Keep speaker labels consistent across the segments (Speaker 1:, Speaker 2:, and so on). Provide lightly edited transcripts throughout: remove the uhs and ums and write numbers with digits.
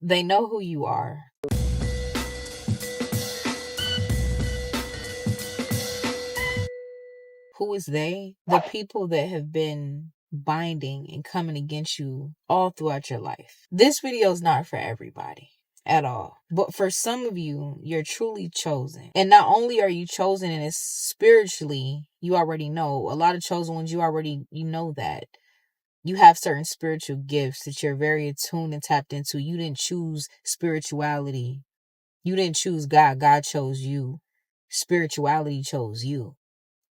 Speaker 1: They know who you are. Who is they? The people that have been binding and coming against you all throughout your life. This video is not for everybody at all. But for some of you, you're truly chosen. And not only are you chosen, and it's spiritually, you already know. A lot of chosen ones, you know that. You have certain spiritual gifts that you're very attuned and tapped into. You didn't choose spirituality. You didn't choose God. God chose you. Spirituality chose you.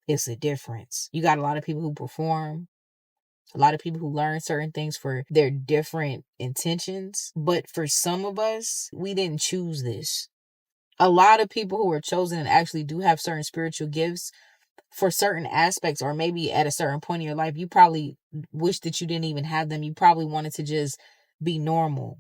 Speaker 1: It's a difference. You got a lot of people who perform, a lot of people who learn certain things for their different intentions. But for some of us, we didn't choose this. A lot of people who are chosen and actually do have certain spiritual gifts for certain aspects, or maybe at a certain point in your life, you probably wish that you didn't even have them. You probably wanted to just be normal,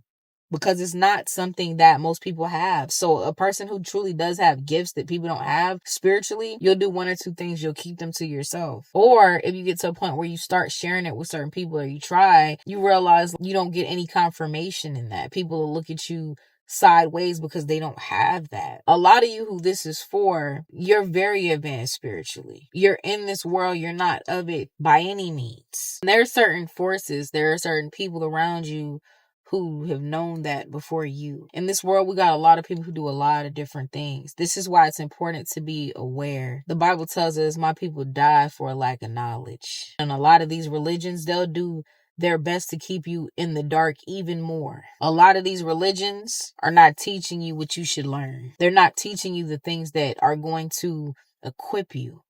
Speaker 1: because it's not something that most people have. So a person who truly does have gifts that people don't have spiritually, you'll do one or two things. You'll keep them to yourself. Or if you get to a point where you start sharing it with certain people, or you try, you realize you don't get any confirmation in that. People will look at you sideways because they don't have that. A lot of you who this is for, you're very advanced spiritually. You're in this world. You're not of it by any means. There are certain forces. There are certain people around you who have known that before you. In this world, we got a lot of people who do a lot of different things. This is why it's important to be aware. The Bible tells us, my people die for a lack of knowledge. And a lot of these religions, they'll do their best to keep you in the dark even more. A lot of these religions are not teaching you what you should learn. They're not teaching you the things that are going to equip you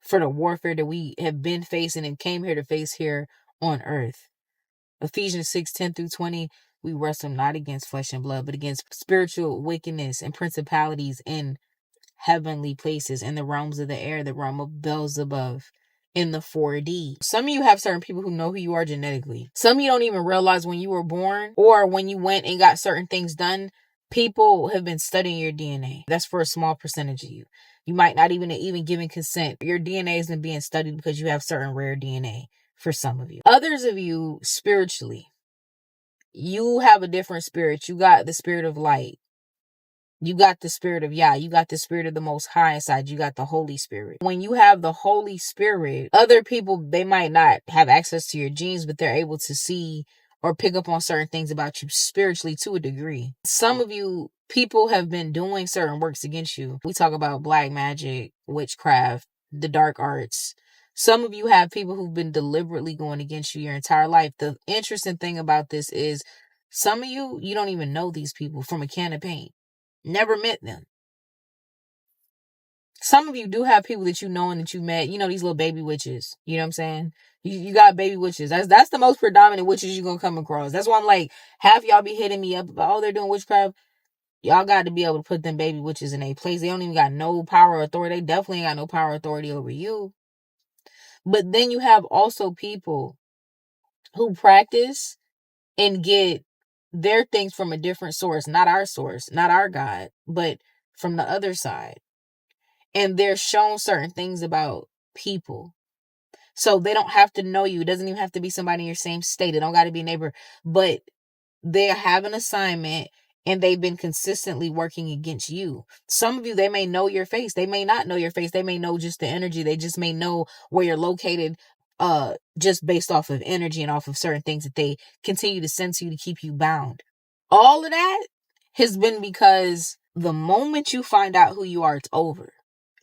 Speaker 1: for the warfare that we have been facing and came here to face here on earth. Ephesians 6:10-20, we wrestle not against flesh and blood, but against spiritual wickedness and principalities in heavenly places, in the realms of the air, the realm of Beelzebub, in the 4D. Some of you have certain people who know who you are genetically. Some of you don't even realize when you were born or when you went and got certain things done, people have been studying your DNA. That's for a small percentage of you. You might not even given consent. Your DNA isn't being studied because you have certain rare DNA. For some of you. Others of you, spiritually, you have a different spirit. You got the spirit of light. You got the spirit of Yah. You got the spirit of the Most High inside. You got the Holy Spirit. When you have the Holy Spirit, other people, they might not have access to your genes, but they're able to see or pick up on certain things about you spiritually to a degree. Some of you, people have been doing certain works against you. We talk about black magic, witchcraft, the dark arts. Some of you have people who've been deliberately going against you your entire life. The interesting thing about this is some of you, you don't even know these people from a can of paint. Never met them. Some of you do have people that you know and that you met. You know, these little baby witches. You know what I'm saying? You got baby witches. That's the most predominant witches you're going to come across. That's why I'm like, half y'all be hitting me up about, oh, they're doing witchcraft. Y'all got to be able to put them baby witches in a place. They don't even got no power or authority. They definitely ain't got no power or authority over you. But then you have also people who practice and get their things from a different source, not our source, not our God, but from the other side. And they're shown certain things about people. So they don't have to know you. It doesn't even have to be somebody in your same state. It don't got to be a neighbor. But they have an assignment and they've been consistently working against you. Some of you, they may know your face. They may not know your face. They may know just the energy. They just may know where you're located just based off of energy and off of certain things that they continue to send to you to keep you bound. All of that has been because the moment you find out who you are, it's over.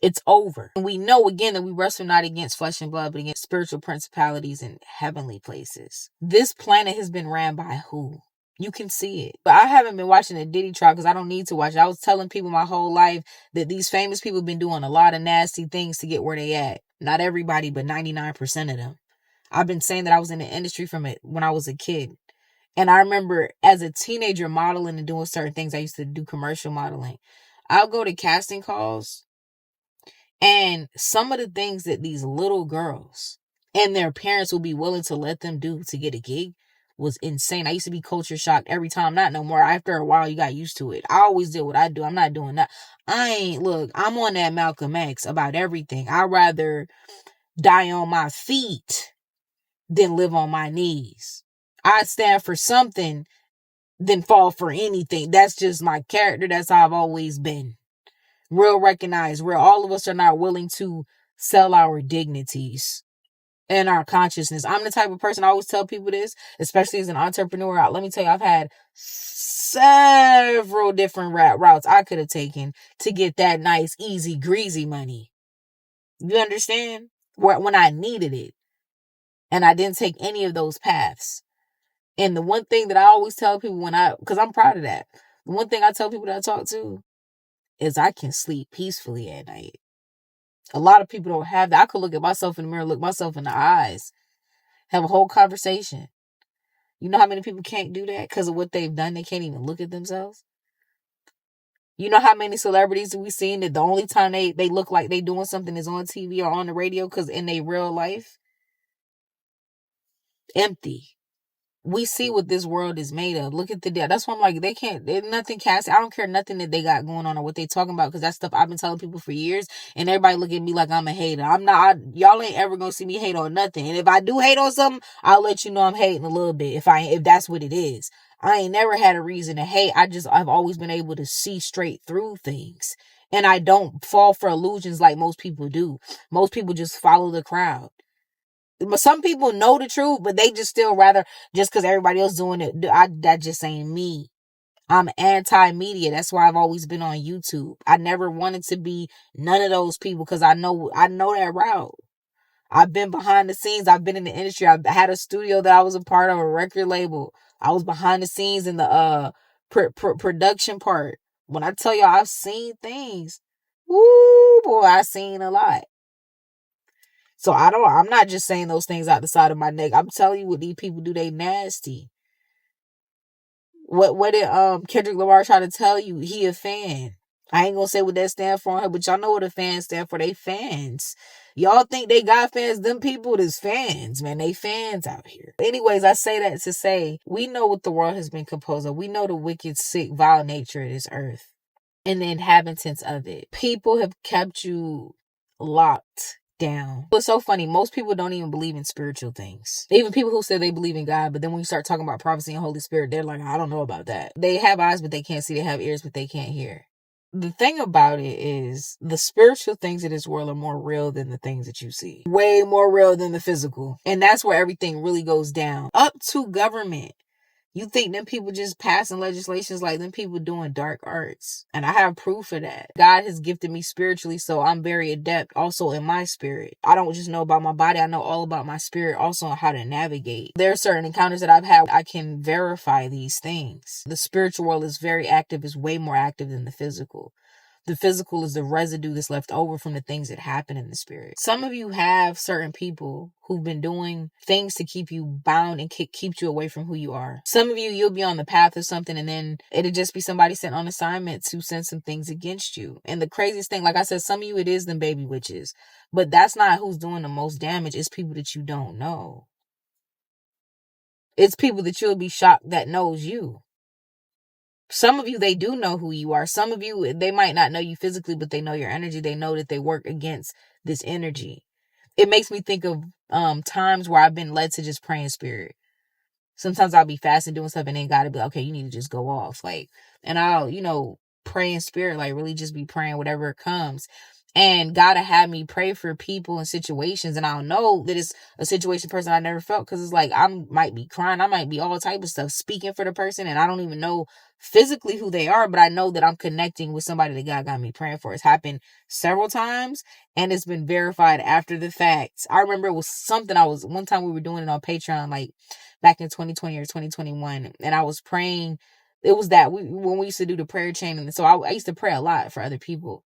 Speaker 1: It's over. And we know again that we wrestle not against flesh and blood, but against spiritual principalities in heavenly places. This planet has been ran by who? You can see it. But I haven't been watching the Diddy trial because I don't need to watch it. I was telling people my whole life that these famous people have been doing a lot of nasty things to get where they at. Not everybody, but 99% of them. I've been saying that I was in the industry from it when I was a kid. And I remember as a teenager modeling and doing certain things. I used to do commercial modeling. I'll go to casting calls. And some of the things that these little girls and their parents will be willing to let them do to get a gig was insane. I used to be culture shocked every time. Not no more. After a while, you got used to it. I always did what I do. I'm not doing that. I'm on that Malcolm X about everything. I'd rather die on my feet than live on my knees. I stand for something than fall for anything. That's just my character. That's how I've always been. Real recognized, where all of us are not willing to sell our dignities and our consciousness. I'm the type of person, I always tell people this, especially as an entrepreneur. Let me tell you, I've had several different routes I could have taken to get that nice, easy, greasy money. You understand? When I needed it. And I didn't take any of those paths. And the one thing that I always tell people because I'm proud of that. The one thing I tell people that I talk to is I can sleep peacefully at night. A lot of people don't have that. I could look at myself in the mirror, look myself in the eyes, have a whole conversation. You know how many people can't do that because of what they've done? They can't even look at themselves. You know how many celebrities we've seen that the only time they look like they doing something is on TV or on the radio, because in their real life, empty. We see what this world is made of. Look at the deal. That's why I'm like, there's nothing cast. I don't care nothing that they got going on or what they talking about, because that's stuff I've been telling people for years, and everybody look at me like I'm a hater. I'm not. Y'all ain't ever gonna see me hate on nothing. And if I do hate on something, I'll let you know I'm hating a little bit if that's what it is. I ain't never had a reason to hate. I've always been able to see straight through things, and I don't fall for illusions like most people do. Most people just follow the crowd. But some people know the truth, but they just still rather, just because everybody else doing it, that just ain't me. I'm anti-media. That's why I've always been on YouTube. I never wanted to be none of those people, because I know that route. I've been behind the scenes. I've been in the industry. I had a studio that I was a part of, a record label. I was behind the scenes in the production part. When I tell y'all I've seen things, woo boy, I've seen a lot. So I'm not just saying those things out the side of my neck. I'm telling you what these people do. They nasty. What did Kendrick Lamar try to tell you? He a fan. I ain't gonna say what that stand for, but y'all know what a fan stand for. They fans. Y'all think they got fans? Them people is fans, man. They fans out here. Anyways, I say that to say, we know what the world has been composed of. We know the wicked, sick, vile nature of this earth and the inhabitants of it. People have kept you locked down. It's so funny. Most people don't even believe in spiritual things. Even people who say they believe in God, but then when you start talking about prophecy and Holy Spirit, they're like, I don't know about that. They have eyes, but they can't see. They have ears, but they can't hear. The thing about it is, the spiritual things of this world are more real than the things that you see. Way more real than the physical. And that's where everything really goes down. Up to government. You think them people just passing legislations, like them people doing dark arts. And I have proof of that. God has gifted me spiritually, so I'm very adept also in my spirit. I don't just know about my body, I know all about my spirit, also on how to navigate. There are certain encounters that I've had, I can verify these things. The spiritual world is very active, is way more active than the physical. The physical is the residue that's left over from the things that happen in the spirit. Some of you have certain people who've been doing things to keep you bound and keep you away from who you are. Some of you, you'll be on the path of something, and then it'll just be somebody sent on assignment to send some things against you. And the craziest thing, like I said, some of you, it is them baby witches. But that's not who's doing the most damage. It's people that you don't know. It's people that you'll be shocked that knows you. Some of you, they do know who you are. Some of you, they might not know you physically, but they know your energy. They know that they work against this energy. It makes me think of times where I've been led to just pray in spirit. Sometimes I'll be fasting, doing stuff, and then God will be like, okay, you need to just go off. And I'll, pray in spirit, really just be praying whatever comes. And God will have me pray for people and situations. And I'll know that it's a situation person I never felt, because it's like I might be crying. I might be all type of stuff speaking for the person. And I don't even know physically who they are, but I know that I'm connecting with somebody that God got me praying for. It's happened several times, and it's been verified after the fact. I remember it was something one time we were doing it on Patreon, back in 2020 or 2021. And I was praying. It was that when we used to do the prayer chain. And so I used to pray a lot for other people.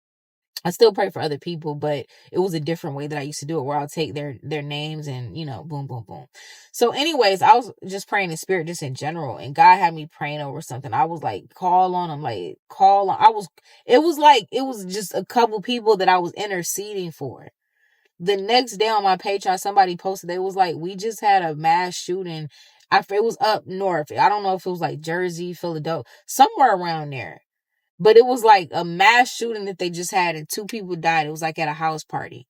Speaker 1: I still pray for other people, but it was a different way that I used to do it, where I'll take their names and, boom, boom, boom. So anyways, I was just praying in spirit, just in general. And God had me praying over something. I was like, call on him, it was just a couple people that I was interceding for. The next day on my Patreon, somebody posted, they was like, we just had a mass shooting. It was up north. I don't know if it was like Jersey, Philadelphia, somewhere around there. But it was like a mass shooting that they just had, and 2 people died. It was like at a house party.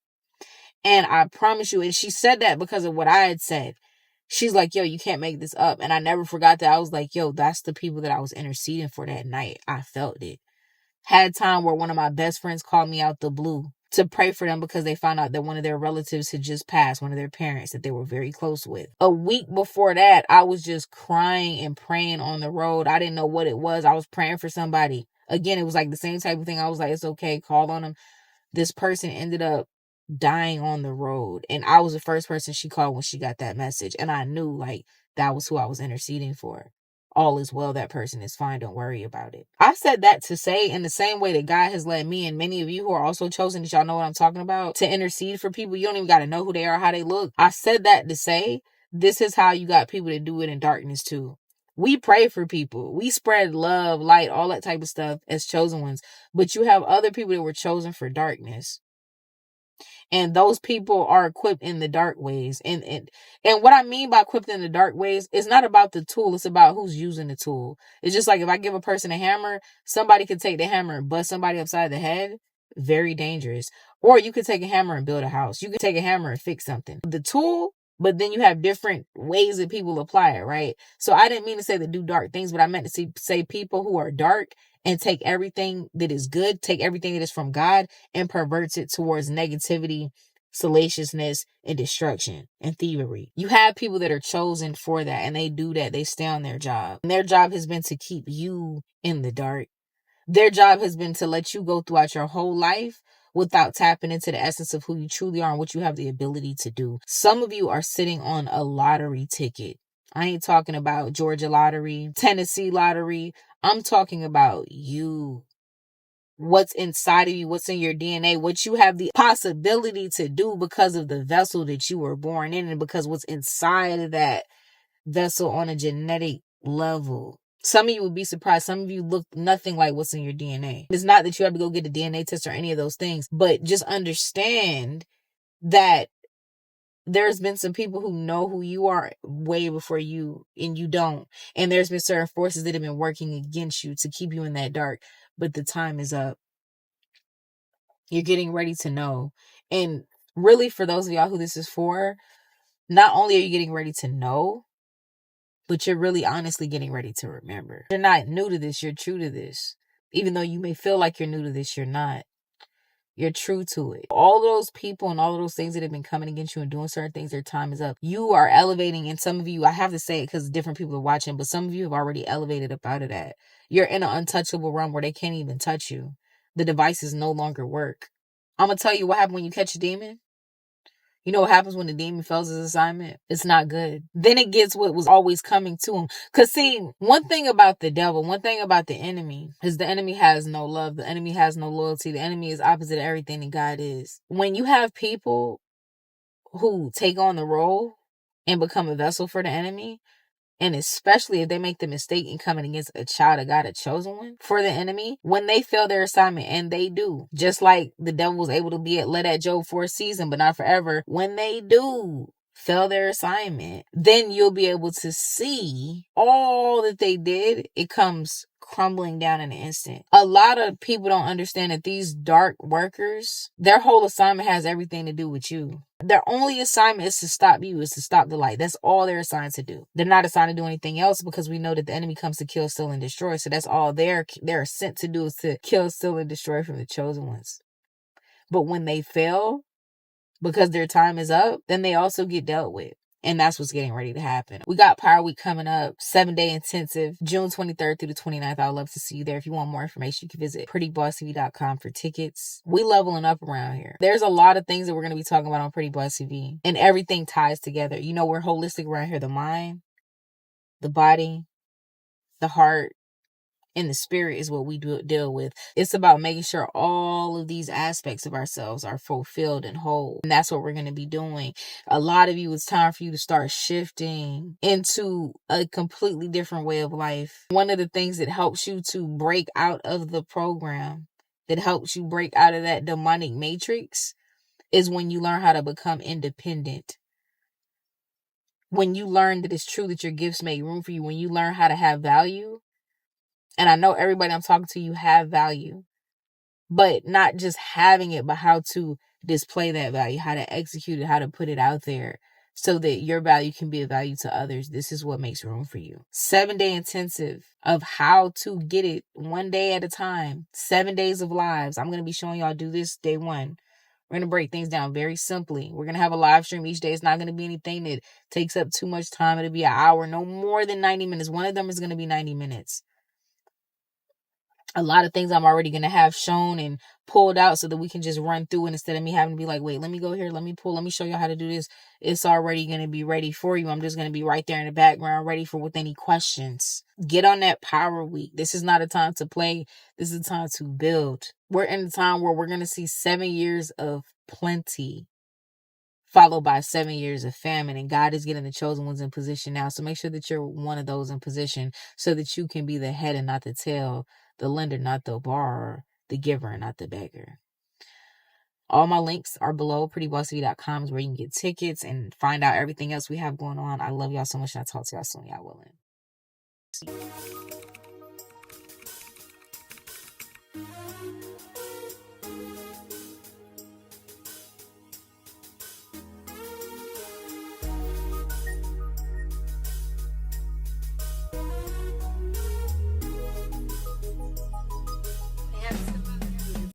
Speaker 1: And I promise you, and she said that because of what I had said. She's like, yo, you can't make this up. And I never forgot that. I was like, yo, that's the people that I was interceding for that night. I felt it. Had time where one of my best friends called me out the blue to pray for them because they found out that one of their relatives had just passed, one of their parents that they were very close with. A week before that, I was just crying and praying on the road. I didn't know what it was. I was praying for somebody. Again, it was like the same type of thing. I was like, it's okay, call on them. This person ended up dying on the road, and I was the first person she called when she got that message, and I knew like that was who I was interceding for. All is well, that person is fine, don't worry about it. I said that to say, in the same way that God has led me and many of you who are also chosen, that y'all know what I'm talking about, to intercede for people. You don't even got to know who they are, how they look. I said that to say, this is how you got people to do it in darkness too. We pray for people. We spread love, light, all that type of stuff as chosen ones. But you have other people that were chosen for darkness. And those people are equipped in the dark ways. And what I mean by equipped in the dark ways, it's not about the tool. It's about who's using the tool. It's just like if I give a person a hammer, somebody could take the hammer and bust somebody upside the head. Very dangerous. Or you could take a hammer and build a house. You could take a hammer and fix something. The tool, but then you have different ways that people apply it, right? So I didn't mean to say to do dark things, but I meant to say people who are dark and take everything that is good, take everything that is from God and perverts it towards negativity, salaciousness, and destruction and thievery. You have people that are chosen for that, and they do that. They stay on their job. And their job has been to keep you in the dark. Their job has been to let you go throughout your whole life without tapping into the essence of who you truly are and what you have the ability to do. Some of you are sitting on a lottery ticket. I ain't talking about Georgia lottery, Tennessee lottery. I'm talking about you. What's inside of you, what's in your DNA, what you have the possibility to do because of the vessel that you were born in, and because what's inside of that vessel on a genetic level. Some of you would be surprised. Some of you look nothing like what's in your DNA. It's not that you have to go get a DNA test or any of those things, but just understand that there's been some people who know who you are way before you, and you don't. And there's been certain forces that have been working against you to keep you in that dark. But the time is up. You're getting ready to know. And really, for those of y'all who this is for, not only are you getting ready to know, but you're really honestly getting ready to remember. You're not new to this. You're true to this. Even though you may feel like you're new to this, you're not. You're true to it. All those people and all of those things that have been coming against you and doing certain things, their time is up. You are elevating, and some of you, I have to say it because different people are watching, but some of you have already elevated up out of that. You're in an untouchable realm where they can't even touch you. The devices no longer work. I'm going to tell you what happened when you catch a demon. You know what happens when the demon fails his assignment? It's not good. Then it gets what was always coming to him. Because see, one thing about the devil, one thing about the enemy is the enemy has no love. The enemy has no loyalty. The enemy is opposite of everything that God is. When you have people who take on the role and become a vessel for the enemy, and especially if they make the mistake in coming against a child of God, a chosen one for the enemy, when they fail their assignment, and they do, just like the devil was able to be led at Job for a season, but not forever. When they do fail their assignment, then you'll be able to see all that they did. It comes crumbling down in an instant. A lot of people don't understand that these dark workers, their whole assignment has everything to do with you. Their only assignment is to stop you, is to stop the light. That's all they're assigned to do. They're not assigned to do anything else, because we know that the enemy comes to kill, steal, and destroy. So that's all they're sent to do, is to kill, steal, and destroy from the chosen ones. But when they fail, because their time is up, then they also get dealt with. And that's what's getting ready to happen. We got Power Week coming up, 7-day intensive, June 23rd through the 29th. I would love to see you there. If you want more information, you can visit prettybosstv.com for tickets. We leveling up around here. There's a lot of things that we're going to be talking about on Pretty Boss TV, and everything ties together. You know, we're holistic around here. The mind, the body, the heart, and the spirit is what we deal with. It's about making sure all of these aspects of ourselves are fulfilled and whole. And that's what we're going to be doing. A lot of you, it's time for you to start shifting into a completely different way of life. One of the things that helps you to break out of the program, that helps you break out of that demonic matrix, is when you learn how to become independent. When you learn that it's true that your gifts make room for you. When you learn how to have value. And I know everybody I'm talking to, you have value, but not just having it, but how to display that value, how to execute it, how to put it out there so that your value can be a value to others. This is what makes room for you. 7-day intensive of how to get it one day at a time. 7 days of lives. I'm going to be showing y'all do this day one. We're going to break things down very simply. We're going to have a live stream each day. It's not going to be anything that takes up too much time. It'll be an hour, no more than 90 minutes. One of them is going to be 90 minutes. A lot of things I'm already going to have shown and pulled out so that we can just run through it instead of me having to be like, wait, let me go here. Let me show you how to do this. It's already going to be ready for you. I'm just going to be right there in the background, ready for with any questions. Get on that power week. This is not a time to play. This is a time to build. We're in a time where we're going to see 7 years of plenty, followed by 7 years of famine. And God is getting the chosen ones in position now. So make sure that you're one of those in position so that you can be the head and not the tail, the lender, not the borrower, the giver, and not the beggar. All my links are below. prettybossy.com is where you can get tickets and find out everything else we have going on. I love y'all so much, and I'll talk to y'all soon. Y'all willing.